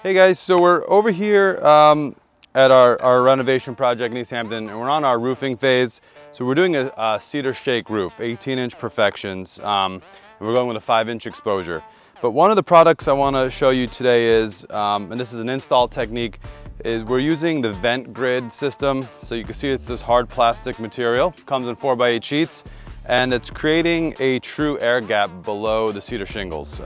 Hey guys, so we're over here at our renovation project in East Hampton, and we're on our roofing phase. So we're doing a cedar shake roof, 18-inch perfections. And we're going with a 5-inch exposure. But one of the products I want to show you today is, and this is an install technique, is we're using the vent grid system. So you can see it's this hard plastic material, comes in 4x8 sheets, and it's creating a true air gap below the cedar shingles.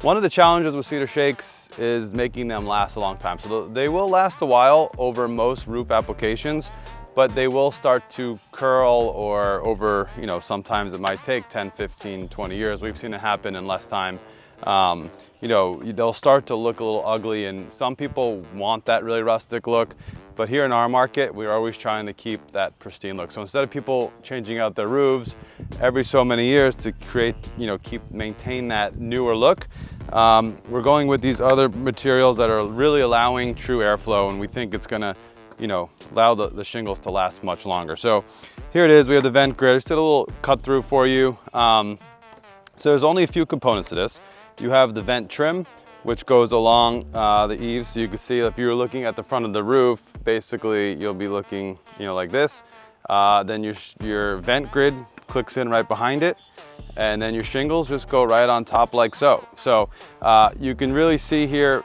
One of the challenges with cedar shakes is making them last a long time. So they will last a while over most roof applications, but they will start to curl or over, sometimes it might take 10, 15, 20 years. We've seen it happen in less time. They'll start to look a little ugly, and some people want that really rustic look. But here in our market, we're always trying to keep that pristine look. So instead of people changing out their roofs every so many years to create, maintain that newer look, we're going with these other materials that are really allowing true airflow, and we think it's gonna, allow the shingles to last much longer. So here it is, we have the vent grid. I just did a little cut through for you. So there's only a few components to this. You have the vent trim, which goes along the eaves. So you can see if you're looking at the front of the roof, basically you'll be looking, like this. Then your vent grid clicks in right behind it, and then your shingles just go right on top like so. So you can really see here,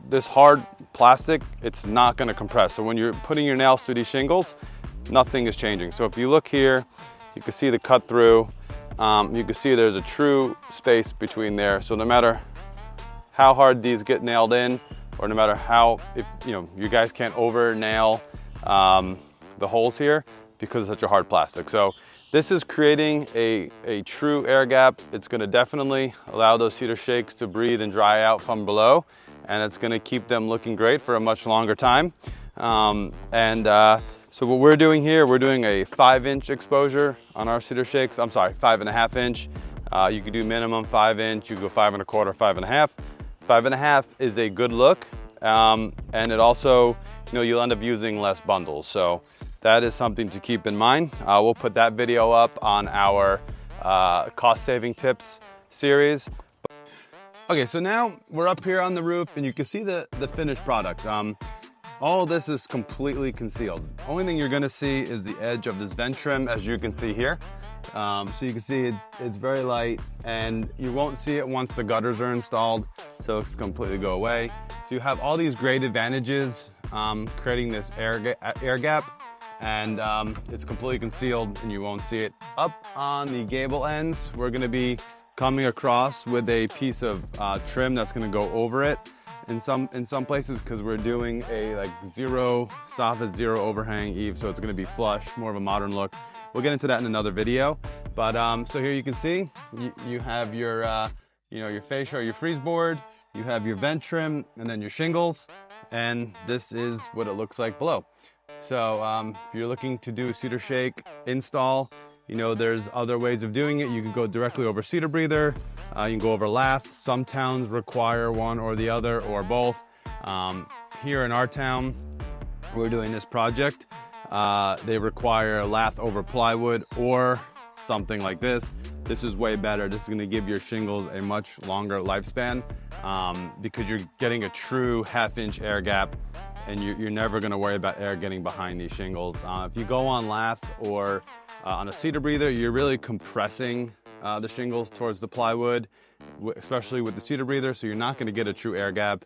this hard plastic, it's not gonna compress. So when you're putting your nails through these shingles, nothing is changing. So if you look here, you can see the cut through. You can see there's a true space between there. So no matter how hard these get nailed in, or no matter how, if you guys can't over nail the holes here because it's such a hard plastic. So this is creating a true air gap. It's gonna definitely allow those cedar shakes to breathe and dry out from below, and it's gonna keep them looking great for a much longer time. So what we're doing here, we're doing a 5-inch exposure on our cedar shakes. I'm sorry, 5.5 inch. You could do minimum 5-inch, you could go 5 1/4, 5.5. 5.5 is a good look, and it also, you'll end up using less bundles. So that is something to keep in mind. We'll put that video up on our cost saving tips series. Okay, so now we're up here on the roof, and you can see the finished product. All of this is completely concealed. Only thing you're gonna see is the edge of this vent trim, as you can see here. So you can see it's very light, and you won't see it once the gutters are installed, so it's completely go away. So you have all these great advantages, creating this air gap, and it's completely concealed and you won't see it. Up on the gable ends, we're gonna be coming across with a piece of trim that's gonna go over it in some places, because we're doing a soffit zero overhang eave, so it's gonna be flush, more of a modern look. We'll get into that in another video. But so here you can see, you have your, your fascia or your freeze board, you have your vent trim, and then your shingles, and this is what it looks like below. So if you're looking to do a cedar shake install, there's other ways of doing it. You can go directly over cedar breather, you can go over lath. Some towns require one or the other or both. Here in our town, we're doing this project. They require lath over plywood or something like this. This is way better. This is gonna give your shingles a much longer lifespan, because you're getting a true 1/2-inch air gap, and you're never gonna worry about air getting behind these shingles. If you go on lath or on a cedar breather, you're really compressing the shingles towards the plywood, especially with the cedar breather, so you're not gonna get a true air gap.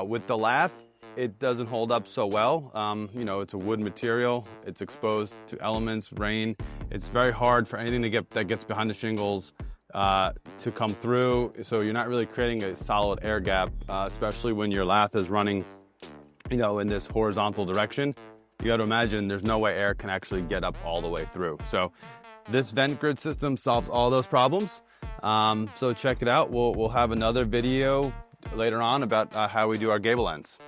With the lath, it doesn't hold up so well. It's a wood material. It's exposed to elements, rain. It's very hard for anything that gets behind the shingles to come through. So you're not really creating a solid air gap, especially when your lath is running, in this horizontal direction. You got to imagine there's no way air can actually get up all the way through. So this vent grid system solves all those problems. So check it out. We'll have another video later on about how we do our gable ends.